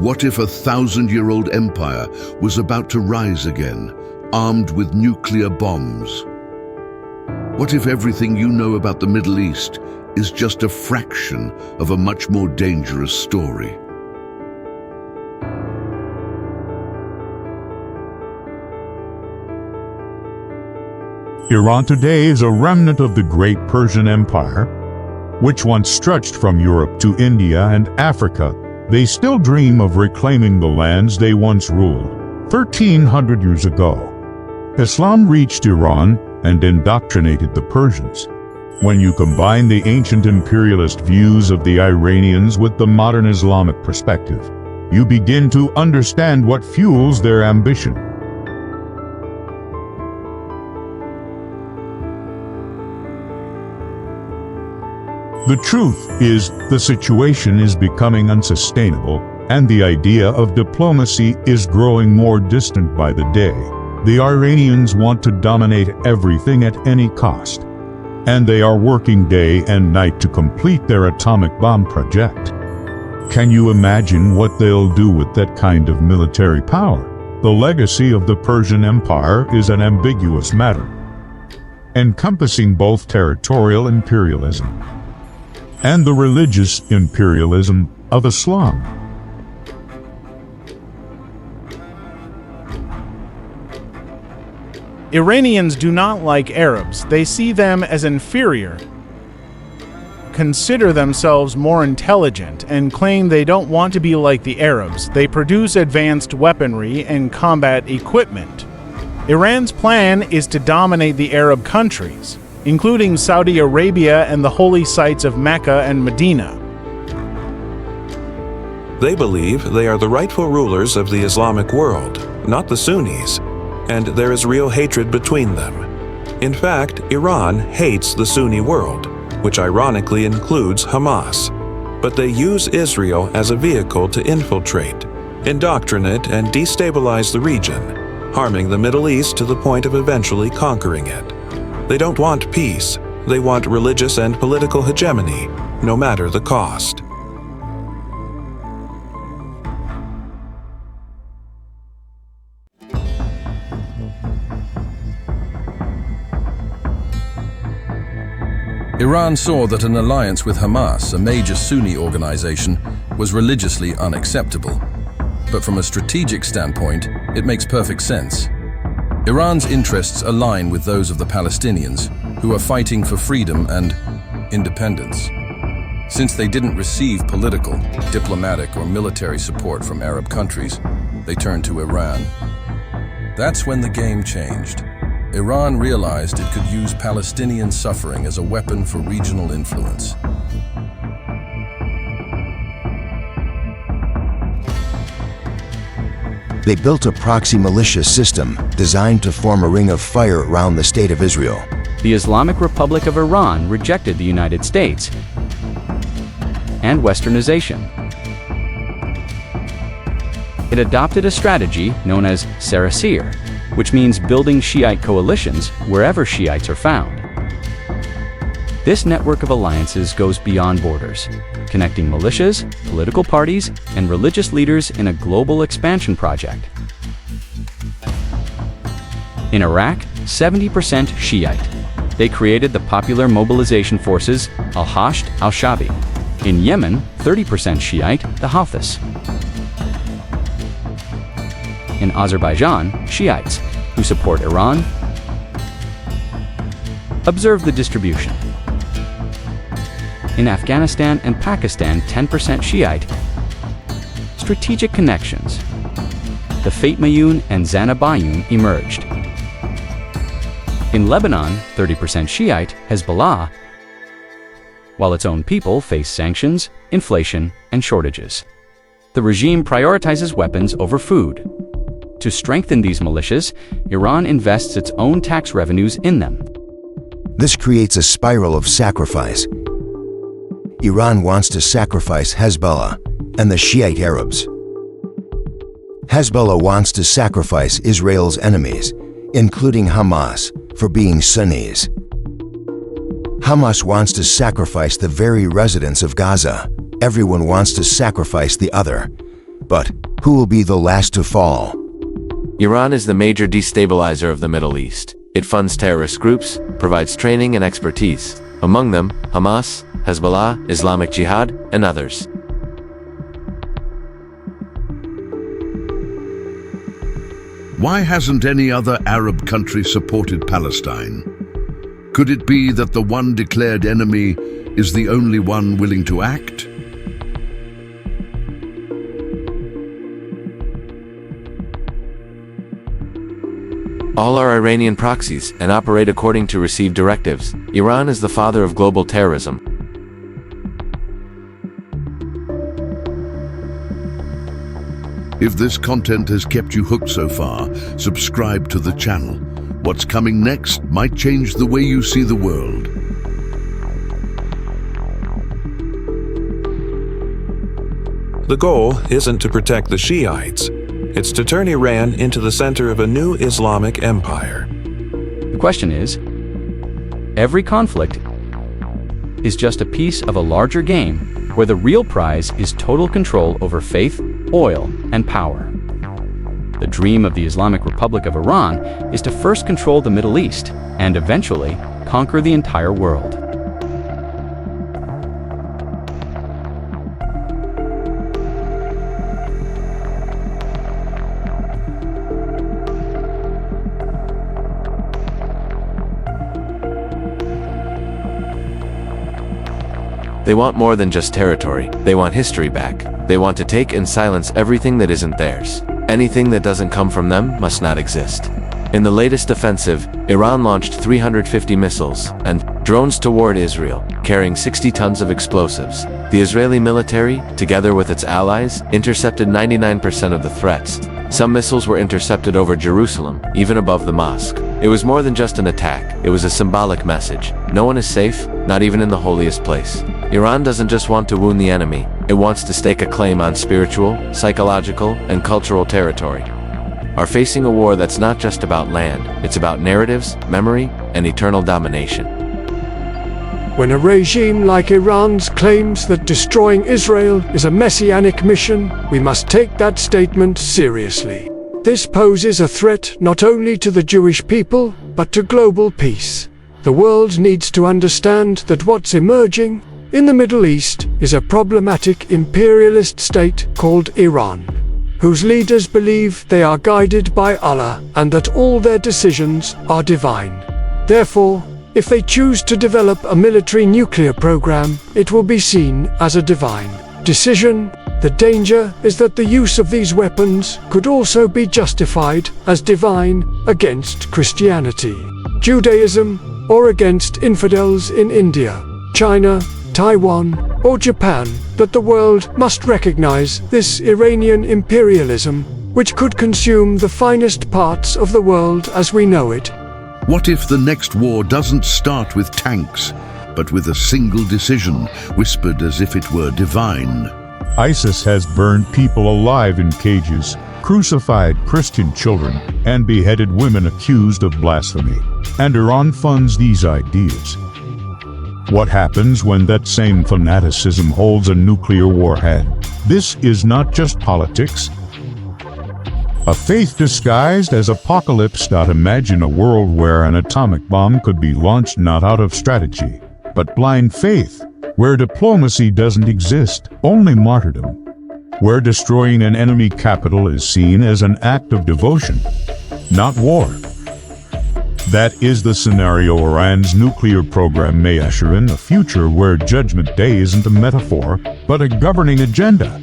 What if a 1,000-year-old empire was about to rise again, armed with nuclear bombs? What if everything you know about the Middle East is just a fraction of a much more dangerous story? Iran today is a remnant of the great Persian Empire, which once stretched from Europe to India and Africa. They still dream of reclaiming the lands they once ruled. 1,300 years ago, Islam reached Iran and indoctrinated the Persians. When you combine the ancient imperialist views of the Iranians with the modern Islamic perspective, you begin to understand what fuels their ambition. The truth is, the situation is becoming unsustainable, and the idea of diplomacy is growing more distant by the day. The Iranians want to dominate everything at any cost, and they are working day and night to complete their atomic bomb project. Can you imagine what they'll do with that kind of military power? The legacy of the Persian Empire is an ambiguous matter, encompassing both territorial imperialism and the religious imperialism of Islam. Iranians do not like Arabs. They see them as inferior, consider themselves more intelligent, and claim they don't want to be like the Arabs. They produce advanced weaponry and combat equipment. Iran's plan is to dominate the Arab countries, including Saudi Arabia and the holy sites of Mecca and Medina. They believe they are the rightful rulers of the Islamic world, not the Sunnis, and there is real hatred between them. In fact, Iran hates the Sunni world, which ironically includes Hamas, but they use Israel as a vehicle to infiltrate, indoctrinate, and destabilize the region, harming the Middle East to the point of eventually conquering it. They don't want peace, they want religious and political hegemony, no matter the cost. Iran saw that an alliance with Hamas, a major Sunni organization, was religiously unacceptable. But from a strategic standpoint, it makes perfect sense. Iran's interests align with those of the Palestinians, who are fighting for freedom and independence. Since they didn't receive political, diplomatic, or military support from Arab countries, they turned to Iran. That's when the game changed. Iran realized it could use Palestinian suffering as a weapon for regional influence. They built a proxy militia system designed to form a ring of fire around the State of Israel. The Islamic Republic of Iran rejected the United States and Westernization. It adopted a strategy known as Sarasir, which means building Shiite coalitions wherever Shiites are found. This network of alliances goes beyond borders, connecting militias, political parties, and religious leaders in a global expansion project. In Iraq, 70% Shiite. They created the popular mobilization forces Al-Hasht al-Shabi. In Yemen, 30% Shiite, the Houthis. In Azerbaijan, Shiites, who support Iran. Observe the distribution. In Afghanistan and Pakistan, 10% Shiite. Strategic connections. The Fatmayun and Zanabayun emerged. In Lebanon, 30% Shiite, Hezbollah, while its own people face sanctions, inflation, and shortages. The regime prioritizes weapons over food. To strengthen these militias, Iran invests its own tax revenues in them. This creates a spiral of sacrifice. Iran wants to sacrifice Hezbollah and the Shiite Arabs. Hezbollah wants to sacrifice Israel's enemies, including Hamas, for being Sunnis. Hamas wants to sacrifice the very residents of Gaza. Everyone wants to sacrifice the other. But who will be the last to fall? Iran is the major destabilizer of the Middle East. It funds terrorist groups, provides training and expertise. Among them, Hamas, Hezbollah, Islamic Jihad, and others. Why hasn't any other Arab country supported Palestine? Could it be that the one declared enemy is the only one willing to act? All are Iranian proxies and operate according to received directives. Iran is the father of global terrorism. If this content has kept you hooked so far, subscribe to the channel. What's coming next might change the way you see the world. The goal isn't to protect the Shiites. It's to turn Iran into the center of a new Islamic empire. The question is, every conflict is just a piece of a larger game where the real prize is total control over faith, oil, and power. The dream of the Islamic Republic of Iran is to first control the Middle East and eventually conquer the entire world. They want more than just territory. They want history back. They want to take and silence everything that isn't theirs. Anything that doesn't come from them must not exist. In the latest offensive, Iran launched 350 missiles and drones toward Israel, carrying 60 tons of explosives. The Israeli military, together with its allies, intercepted 99% of the threats. Some missiles were intercepted over Jerusalem, even above the mosque. It was more than just an attack. It was a symbolic message. No one is safe, not even in the holiest place. Iran doesn't just want to wound the enemy. It wants to stake a claim on spiritual, psychological, and cultural territory. Are facing a war that's not just about land. It's about narratives, memory, and eternal domination. When a regime like Iran's claims that destroying Israel is a messianic mission, we must take that statement seriously. This poses a threat not only to the Jewish people, but to global peace. The world needs to understand that what's emerging in the Middle East is a problematic imperialist state called Iran, whose leaders believe they are guided by Allah and that all their decisions are divine. Therefore, if they choose to develop a military nuclear program, it will be seen as a divine decision. The danger is that the use of these weapons could also be justified as divine against Christianity, Judaism, or against infidels in India, China, Taiwan, or Japan. That the world must recognize this Iranian imperialism, which could consume the finest parts of the world as we know it. What if the next war doesn't start with tanks, but with a single decision, whispered as if it were divine? ISIS has burned people alive in cages, crucified Christian children, and beheaded women accused of blasphemy. And Iran funds these ideas. What happens when that same fanaticism holds a nuclear warhead? This is not just politics. A faith disguised as apocalypse. Imagine a world where an atomic bomb could be launched not out of strategy, but blind faith, where diplomacy doesn't exist, only martyrdom, where destroying an enemy capital is seen as an act of devotion, not war. That is the scenario Iran's nuclear program may usher in, a future where Judgment Day isn't a metaphor, but a governing agenda.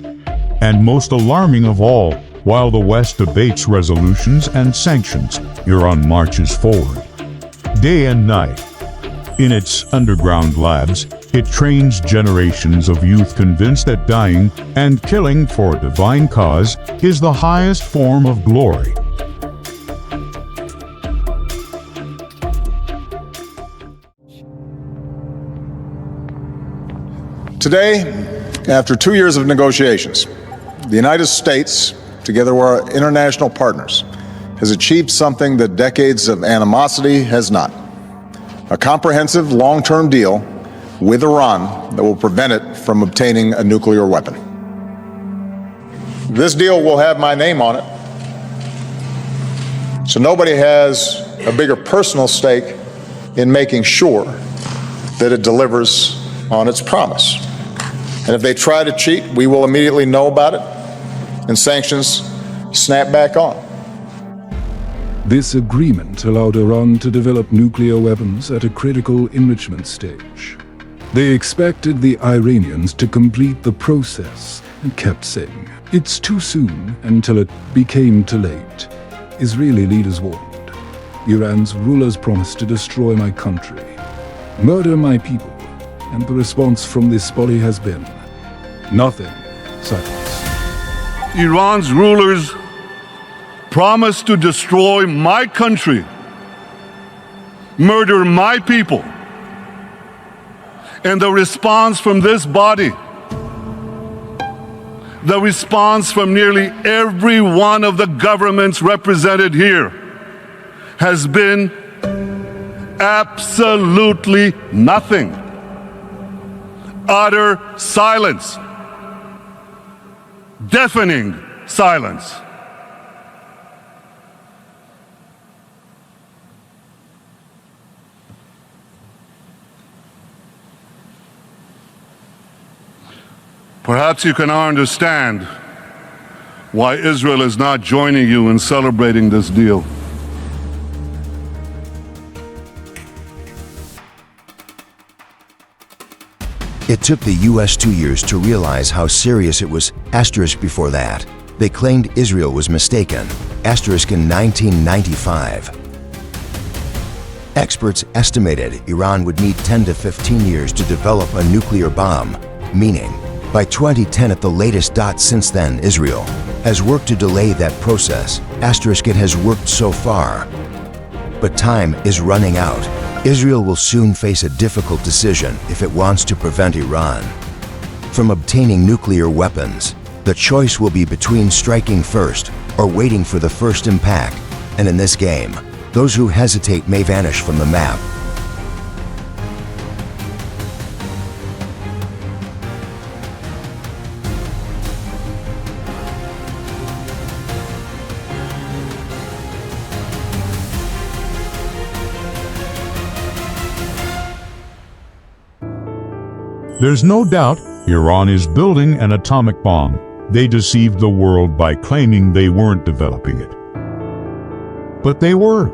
And most alarming of all, while the West debates resolutions and sanctions, Iran marches forward. Day and night. In its underground labs, it trains generations of youth convinced that dying and killing for a divine cause is the highest form of glory. Today, after 2 years of negotiations, the United States, together with our international partners, has achieved something that decades of animosity has not. A comprehensive long-term deal with Iran that will prevent it from obtaining a nuclear weapon. This deal will have my name on it. So nobody has a bigger personal stake in making sure that it delivers on its promise. And if they try to cheat, we will immediately know about it and sanctions snap back on. This agreement allowed Iran to develop nuclear weapons at a critical enrichment stage. They expected the Iranians to complete the process and kept saying, "It's too soon," until it became too late. Israeli leaders warned, "Iran's rulers promised to destroy my country, murder my people," and the response from this body has been nothing, silence. Iran's rulers promised to destroy my country, murder my people. And the response from this body, the response from nearly every one of the governments represented here, has been absolutely nothing. Utter silence. Deafening silence. Perhaps you can now understand why Israel is not joining you in celebrating this deal. It took the US 2 years to realize how serious it was. Asterisk before that, they claimed Israel was mistaken. Asterisk in 1995. Experts estimated Iran would need 10 to 15 years to develop a nuclear bomb, meaning by 2010 at the latest. Since then, Israel has worked to delay that process. Asterisk, it has worked so far. But time is running out. Israel will soon face a difficult decision if it wants to prevent Iran from obtaining nuclear weapons. The choice will be between striking first or waiting for the first impact. And in this game, those who hesitate may vanish from the map. There's no doubt Iran is building an atomic bomb. They deceived the world by claiming they weren't developing it. But they were.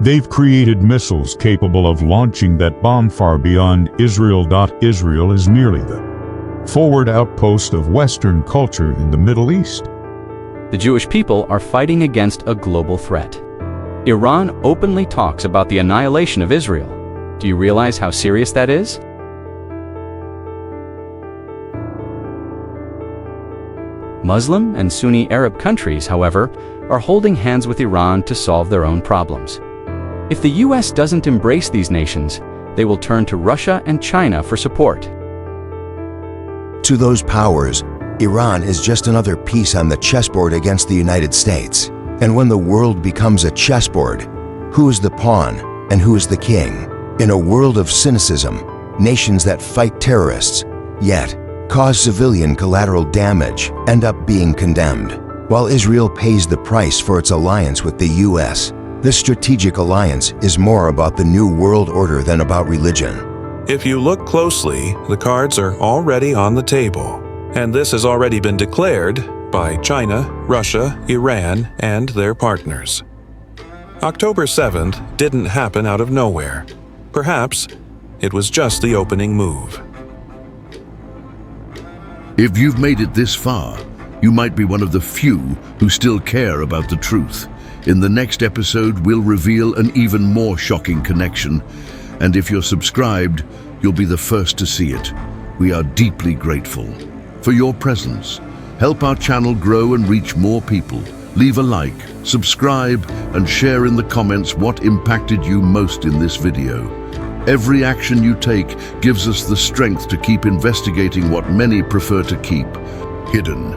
They've created missiles capable of launching that bomb far beyond Israel. Israel is merely the forward outpost of Western culture in the Middle East. The Jewish people are fighting against a global threat. Iran openly talks about the annihilation of Israel. Do you realize how serious that is? Muslim and Sunni Arab countries, however, are holding hands with Iran to solve their own problems. If the US doesn't embrace these nations, they will turn to Russia and China for support. To those powers, Iran is just another piece on the chessboard against the United States. And when the world becomes a chessboard, who is the pawn and who is the king? In a world of cynicism, nations that fight terrorists, yet cause civilian collateral damage, end up being condemned. While Israel pays the price for its alliance with the US, this strategic alliance is more about the new world order than about religion. If you look closely, the cards are already on the table, and this has already been declared by China, Russia, Iran, and their partners. October 7th didn't happen out of nowhere. Perhaps it was just the opening move. If you've made it this far, you might be one of the few who still care about the truth. In the next episode, we'll reveal an even more shocking connection. And if you're subscribed, you'll be the first to see it. We are deeply grateful for your presence. Help our channel grow and reach more people. Leave a like, subscribe, and share in the comments what impacted you most in this video. Every action you take gives us the strength to keep investigating what many prefer to keep hidden.